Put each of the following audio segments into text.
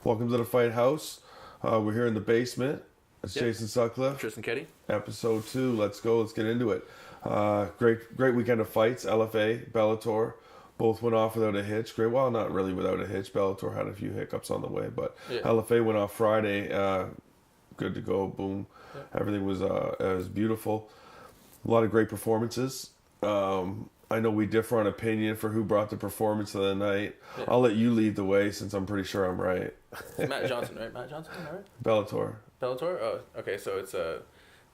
Welcome to the Fight House. We're here in the basement. It's Jason Sutcliffe. Tristan Keddy. Episode 2. Let's go. Let's get into it. Great weekend of fights. LFA, Bellator, both went off without a hitch. Great. Well, not really without a hitch. Bellator had a few hiccups on the way, but LFA went off Friday. Good to go. Boom. Yeah. Everything was beautiful. A lot of great performances. I know we differ on opinion for who brought the performance of the night. Yeah. I'll let you lead the way since I'm pretty sure I'm right. It's Matt Johnson, right? Matt Johnson, right? Bellator. Oh, okay. So it's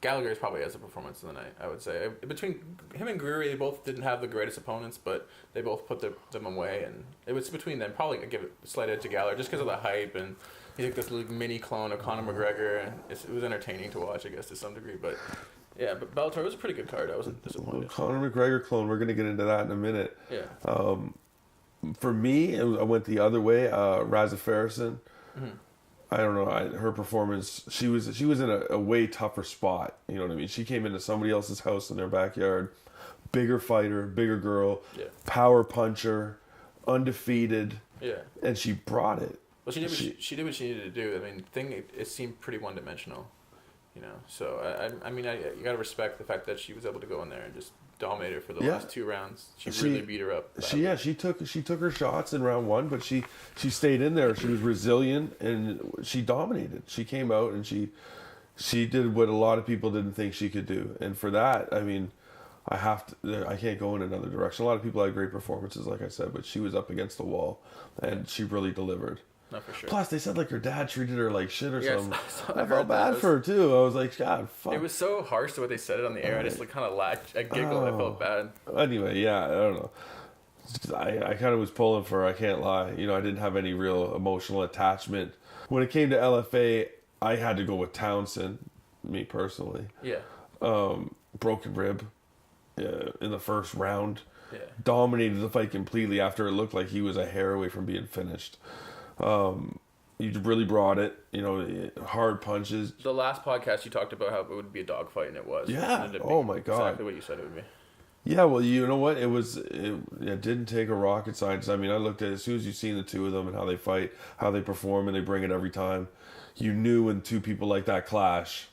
Gallagher's probably has the performance of the night, I would say. Between him and Greery, they both didn't have the greatest opponents, but they both put them away, and it was between them. Probably I'd give it a slight edge to Gallagher just because of the hype, and he's like this little mini clone of Conor McGregor, and it was entertaining to watch, I guess, to some degree, but. Yeah, but Bellator was a pretty good card. I wasn't disappointed. Conor McGregor clone. We're going to get into that in a minute. Yeah. For me, I went the other way. Raza Farrison. Mm-hmm. I don't know. Her performance. She was in a way tougher spot. You know what I mean? She came into somebody else's house in their backyard. Bigger fighter, bigger girl. Yeah. Power puncher, undefeated. Yeah. And she brought it. Well, she did what she needed to do. I mean, it seemed pretty one-dimensional. You know, so I mean, you gotta respect the fact that she was able to go in there and just dominate her for the last 2 rounds. She really beat her up. She took her shots in round 1, but she stayed in there. She was resilient and she dominated. She came out and she did what a lot of people didn't think she could do. And for that, I mean, I can't go in another direction. A lot of people had great performances, like I said, but she was up against the wall and she really delivered. No, for sure. Plus, they said like her dad treated her like shit or something. I felt bad for her too. I was like, God, fuck. It was so harsh the way they said it on the air. I just like kind of laughed. I giggled. I felt bad. Anyway, yeah, I don't know. I kind of was pulling for her. I can't lie. You know, I didn't have any real emotional attachment. When it came to LFA, I had to go with Townsend, me personally. Yeah. Broken rib in the first round. Yeah. Dominated the fight completely after it looked like he was a hair away from being finished. You really brought it, you know, hard punches. The last podcast you talked about how it would be a dogfight, and it was. Yeah. Oh my God. Exactly what you said it would be. Yeah. Well, you know what? It didn't take a rocket scientist. I mean, I looked at it as soon as you've seen the two of them and how they fight, how they perform, and they bring it every time. You knew when two people like that clash,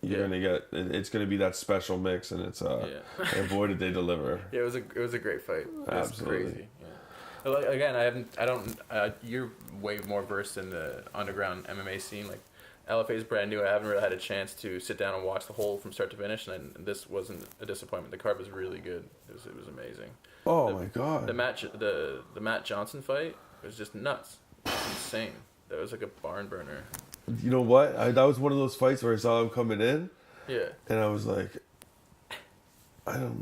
it's gonna be that special mix, and it's and boy did they deliver. Yeah, it was a great fight. It was Absolutely. Crazy. Again, you're way more versed in the underground MMA scene. Like, LFA is brand new. I haven't really had a chance to sit down and watch the whole from start to finish, and this wasn't a disappointment. The card was really good. It was amazing. My God. The Matt Johnson fight was just nuts. Insane. That was like a barn burner. You know what? That was one of those fights where I saw him coming in. Yeah. And I was like, I'm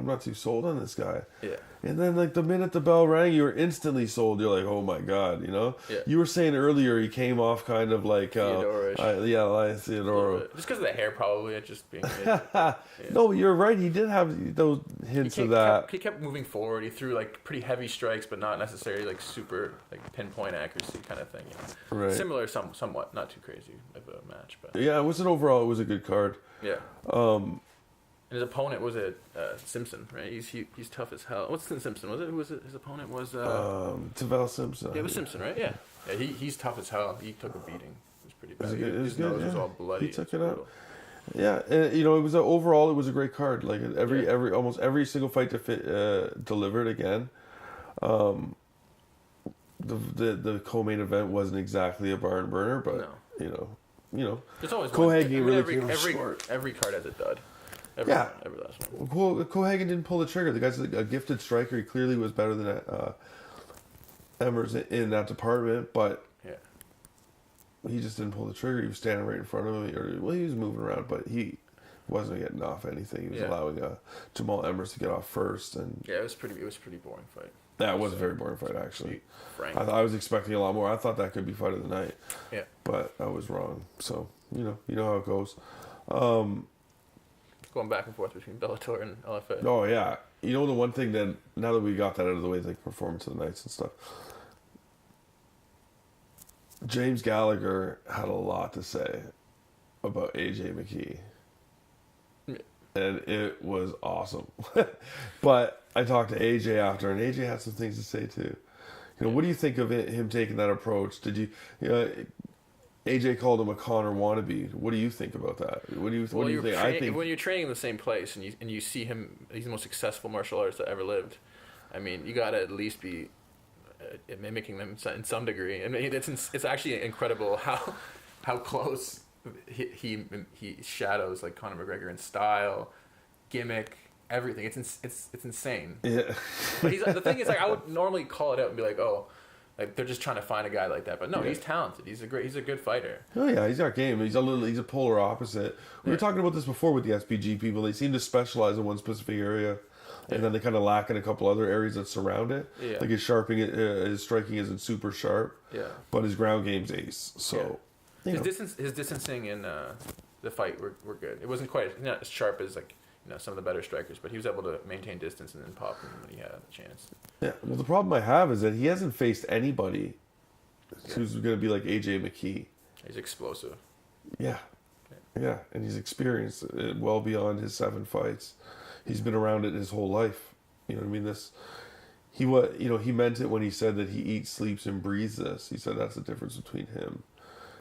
not too sold on this guy. Yeah. And then, like, the minute the bell rang, you were instantly sold. You're like, oh, my God, you know? Yeah. You were saying earlier he came off kind of like... Theodore-ish. Like Theodore. Just because of the hair, probably. Just being... No, you're right. He did have those hints of that. He kept moving forward. He threw, like, pretty heavy strikes, but not necessarily, like, super, like, pinpoint accuracy kind of thing. You know? Right. Similar, somewhat. Not too crazy of a match, but... Yeah, it was a good card. Yeah. His opponent was Simpson, right? He's tough as hell. What's Simpson? Was it? Who was it? His opponent was Tavell Simpson. Yeah, it was Simpson, right? Yeah. Yeah, he's tough as hell. He took a beating. It was pretty bad. His nose was all bloody. He took it out. Yeah, and it was overall it was a great card. Like almost every single fight delivered again. The co-main event wasn't exactly a barn burner, but you know, it's always Cohagen really every card has a dud. Every last one. Cohagen didn't pull the trigger. The guy's a gifted striker. He clearly was better than Emmers in that department, but he just didn't pull the trigger. He was standing right in front of him. He was moving around, but he wasn't getting off anything. He was allowing Jamal Emmers to get off first, and it was pretty boring fight. That was a very boring fight, actually. I was expecting a lot more. I thought that could be fight of the night. Yeah, but I was wrong. So you know how it goes. Going back and forth between Bellator and LFA. Oh, yeah. You know the one thing that, now that we got that out of the way, like performance of the nights and stuff, James Gallagher had a lot to say about AJ McKee. Yeah. And it was awesome. But I talked to AJ after, and AJ had some things to say too. What do you think of him taking that approach? Did you know, AJ called him a Connor wannabe. What do you think about that? What do you think? I think when you're training in the same place and you see him, he's the most successful martial artist that ever lived. I mean, you gotta at least be mimicking them in some degree. I mean, it's actually incredible how close he shadows like Conor McGregor in style, gimmick, everything. It's insane. Yeah. But the thing is, like, I would normally call it out and be like, oh, like they're just trying to find a guy like that. But no, he's talented. He's a good fighter. Oh yeah, he's got game. He's a polar opposite. We were talking about this before with the SPG people. They seem to specialize in one specific area, and then they kind of lack in a couple other areas that surround it. Yeah. Like his striking isn't super sharp. Yeah. But his ground game's ace. So his distancing in the fight were good. It wasn't quite not as sharp as like some of the better strikers, but he was able to maintain distance and then pop when he had a chance. Yeah. Well, the problem I have is that he hasn't faced anybody who's going to be like AJ McKee. He's explosive. Yeah. Yeah, and he's experienced it well beyond his 7 fights. He's been around it his whole life. You know what I mean? He meant it when he said that he eats, sleeps, and breathes this. He said that's the difference between him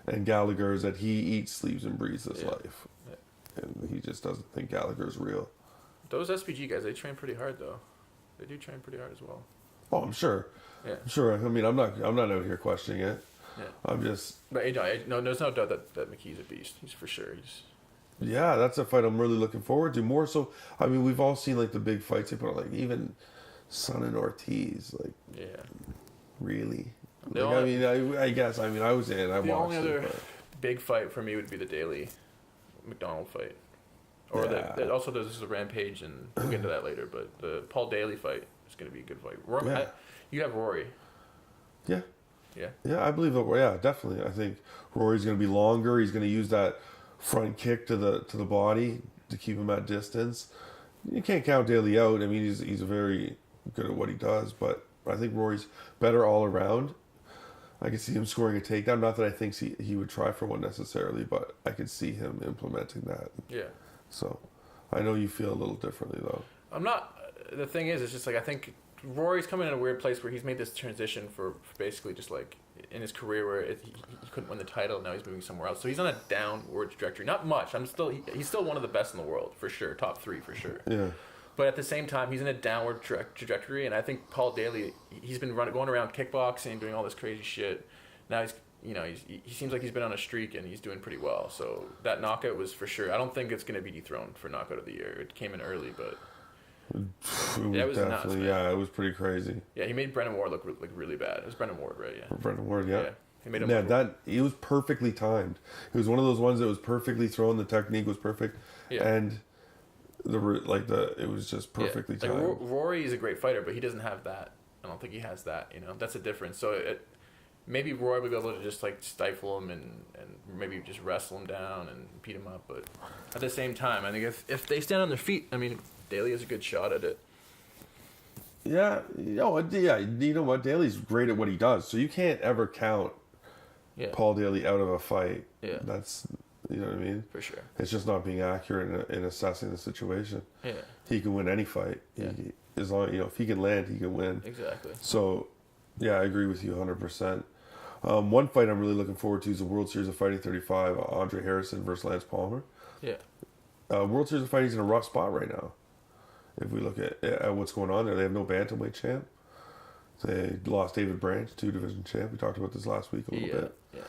and Gallagher, is that he eats, sleeps, and breathes this life. Yeah. And he just doesn't think Gallagher's real. Those SPG guys, they train pretty hard though. They do train pretty hard as well. Oh, I'm sure. Yeah. I'm sure. I mean, I'm not out here questioning it. Yeah. I'm just. But there's no doubt that McKee's a beast. He's for sure. Yeah, that's a fight I'm really looking forward to. More so, I mean, we've all seen like the big fights they put on, like even Son and Ortiz. Like, really. I guess. I mean, I was in. I watched. The only other big fight for me would be the Daly McDonald fight, or also there's the Rampage, and we'll get into that later. But the Paul Daly fight is going to be a good fight. You have Rory. Yeah. Yeah. Yeah, I believe that. Yeah, definitely. I think Rory's going to be longer. He's going to use that front kick to the body to keep him at distance. You can't count Daly out. I mean, he's very good at what he does, but I think Rory's better all around. I could see him scoring a takedown. Not that I think he would try for one necessarily, but I could see him implementing that. Yeah. So, I know you feel a little differently though. I'm not. The thing is, it's just like I think Rory's coming in a weird place where he's made this transition for basically just like in his career where he couldn't win the title. Now he's moving somewhere else, so he's on a downward trajectory. Not much. He's still one of the best in the world for sure, top 3 for sure. Yeah. But at the same time, he's in a downward trajectory, and I think Paul Daly, he's been going around kickboxing, doing all this crazy shit. Now he seems like he's been on a streak and he's doing pretty well. So that knockout was for sure. I don't think it's going to be dethroned for knockout of the year. It came in early, but. That was nuts, man. Yeah, it was pretty crazy. Yeah, he made Brennan Ward look like really bad. It was Brennan Ward, right? Yeah. Brennan Ward, yeah. He made him. Yeah, it was perfectly timed. It was one of those ones that was perfectly thrown. The technique was perfect, and it was just perfectly timed. Like Rory is a great fighter, but he doesn't have that. I don't think he has that. That's a difference. So maybe Roy would be able to just like stifle him and maybe just wrestle him down and beat him up. But at the same time, I think if they stand on their feet, I mean, Daly has a good shot at it. Yeah, you know what? Daly's great at what he does, so you can't ever count Paul Daly out of a fight. Yeah, that's what I mean. For sure, it's just not being accurate in assessing the situation. Yeah, he can win any fight. Yeah, as long if he can land, he can win. Exactly. So, yeah, I agree with you 100%. One fight I'm really looking forward to is the World Series of Fighting 35, Andre Harrison versus Lance Palmer. Yeah, World Series of Fighting's in a rough spot right now. If we look at what's going on there, they have no bantamweight champ. They lost David Branch, 2-division champ. We talked about this last week a little bit. Yeah.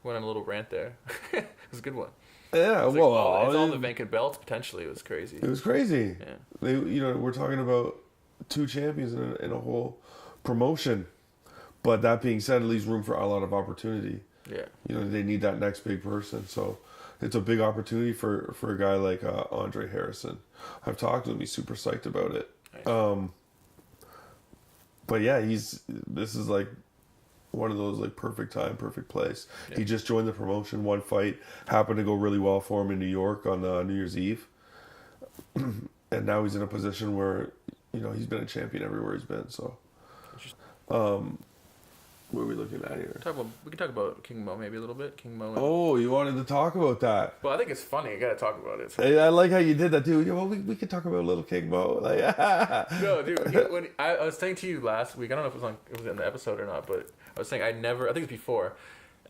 Went on a little rant there. It was a good one. Yeah, it's all the vacant belts potentially. It was crazy. It was crazy. Yeah. We're talking about 2 champions in a whole promotion. But that being said, it leaves room for a lot of opportunity. Yeah. They need that next big person. So it's a big opportunity for a guy like Andre Harrison. I've talked to him. He's super psyched about it. Nice. But yeah, this is like one of those like perfect time, perfect place. Yeah. He just joined the promotion. One fight happened to go really well for him in New York on New Year's Eve. And now he's in a position where, he's been a champion everywhere he's been. So, What are we looking at here? We can talk about King Mo maybe a little bit. King Mo. Oh, you wanted to talk about that? Well, I think it's funny. You gotta talk about it. Hey, I like how you did that too. Yeah, well, we could talk about little King Mo. Like, no, dude. When I was saying to you last week, I don't know if it was in the episode or not, but I was saying I think it's before.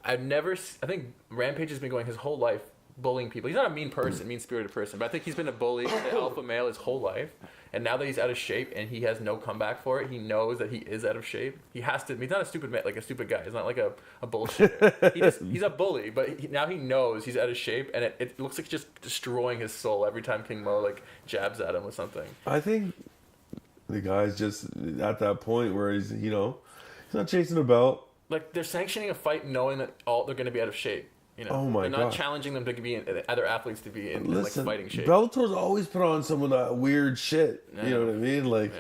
I think Rampage has been going his whole life bullying people. He's not a mean-spirited person, but I think he's been a bully, an alpha male his whole life. And now that he's out of shape and he has no comeback for it, he knows that he is out of shape. He has to. He's not a stupid man, like a stupid guy. He's not like a bullshitter. He's a bully, but now he knows he's out of shape, and it looks like just destroying his soul every time King Mo like jabs at him with something. I think the guy's just at that point where he's not chasing a belt. Like they're sanctioning a fight knowing that they're going to be out of shape. Oh my they're not God. challenging them to be other athletes to be in like fighting shape. Bellator's always put on some of that weird shit. Yeah. You know what I mean? Like,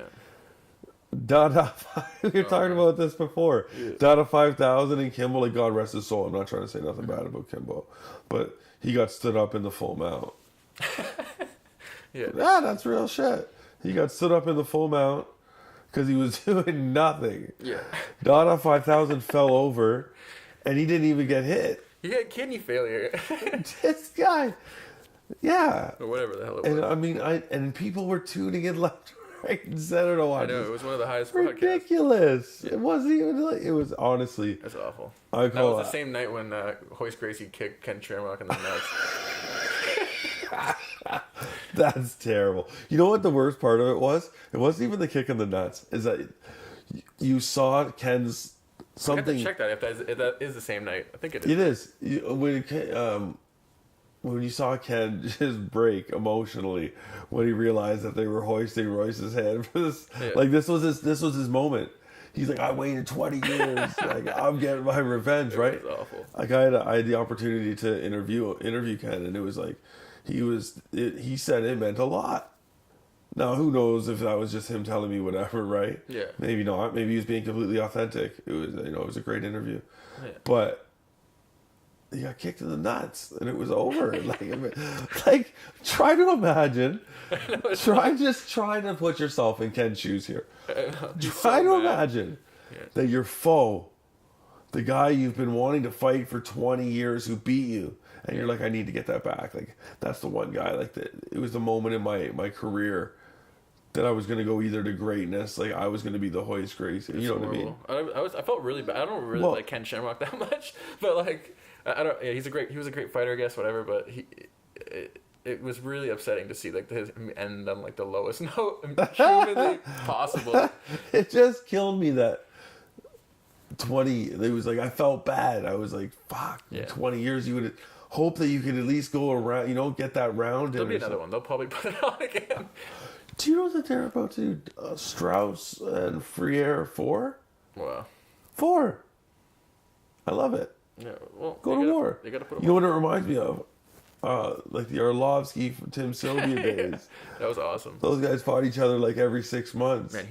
Dada, we were talking about this before. Yeah. Dada 5000 and Kimbo, like God rest his soul. I'm not trying to say nothing bad about Kimbo, but he got stood up in the full mount. Yeah, that's real shit. He got stood up in the full mount because he was doing nothing. Yeah, Dada 5000 fell over, and he didn't even get hit. He had kidney failure. This guy, yeah, or whatever the hell it was. And I mean, and people were tuning in left, right, and center to watch. I know it was one of the highest. Ridiculous. Yeah. It wasn't even like it was honestly. That's awful. That was the same night when Hoist Gracie kicked Ken Shamrock in the nuts. That's terrible. You know what the worst part of it was? It wasn't even the kick in the nuts. Is that you saw Ken's. Something. I have to check that if that is the same night. I think it is. It is. When you saw Ken just break emotionally when he realized that they were hoisting Royce's head for this, like this was his moment. He's like, I waited 20 years. Like I'm getting my revenge, right? It was awful. Like I had the opportunity to interview Ken, and it was like he said it meant a lot. Now, who knows if that was just him telling me whatever, right? Yeah. Maybe not. Maybe he was being completely authentic. It was, it was a great interview. Yeah. But he got kicked in the nuts, and it was over. like, try to imagine. Try to put yourself in Ken's shoes here. Try to imagine that your foe, the guy you've been wanting to fight for 20 years who beat you, and you're like, I need to get that back. Like, that's the one guy. Like, it was the moment in my career that I was going to go either to greatness. Like, I was going to be the Hoist Gracie. You know horrible. what I mean? I felt really bad. I don't really like Ken Shamrock that much. But, like, I don't... Yeah, he was a great fighter, I guess, whatever. But it was really upsetting to see, like, him end on, like, the lowest note humanly possible. It just killed me that 20... It was like, I felt bad. I was like, fuck. In 20 years, you would... hope that you could at least go around, get that round. There'll be another one. They'll probably put it on again. Do you know that they're about to do Strauss and Freire 4? Wow. 4. I love it. Yeah, well, go to war. They gotta put you know what it reminds me of? Like the Arlovsky, Tim Sylvia days. That was awesome. Those guys fought each other like every 6 months. Man,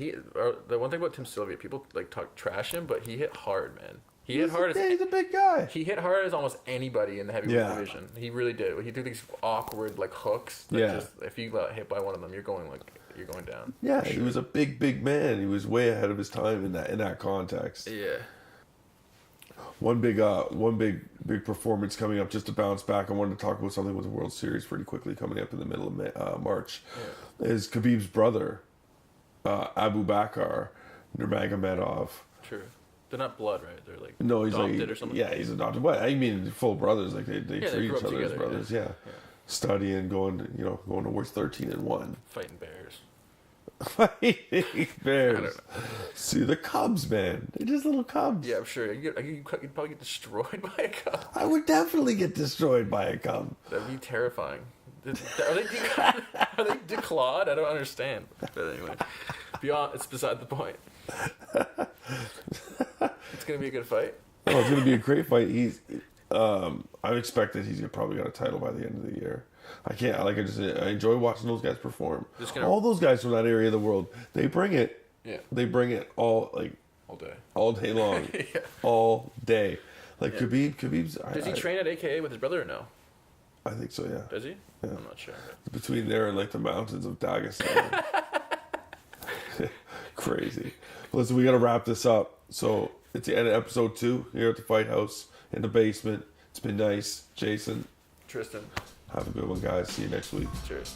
the one thing about Tim Sylvia, people like talk trash him, but he hit hard, man. He hit hard. He's a big guy. He hit hard as almost anybody in the heavyweight division. He really did. He did these awkward like hooks. Just, if you got hit by one of them, you're going down. Yeah, he was a big man. He was way ahead of his time in that context. Yeah. One big performance coming up. Just to bounce back, I wanted to talk about something with the World Series pretty quickly coming up in the middle of March. Yeah. Is Khabib's brother, Abu Bakr Nurmagomedov. True. They're not blood, right? They're like he's adopted like, or something. Yeah, he's adopted. What I mean, full brothers. Like they treat each other as brothers. Yeah. Studying, going to wars 13-1. Fighting bears. Fighting bears. See the cubs, man. They're just little cubs. Yeah, I'm sure. You'd probably get destroyed by a cub. I would definitely get destroyed by a cub. That'd be terrifying. Are they declawed? I don't understand. But anyway, it's beside the point. It's gonna be a good fight. Oh, it's gonna be a great fight. I expect that he's probably got a title by the end of the year. I enjoy watching those guys perform. All those guys from that area of the world, they bring it. Yeah. They bring it all day long. Yeah. All day. Like Khabib's. Does he train at AKA with his brother or no? I think so. Yeah. Does he? Yeah. I'm not sure. Between there and like the mountains of Dagestan. Crazy. Listen, we got to wrap this up. So It's the end of episode 2 here at the Fight House in the basement. It's been nice. Jason. Tristan. Have a good one, guys. See you next week. Cheers.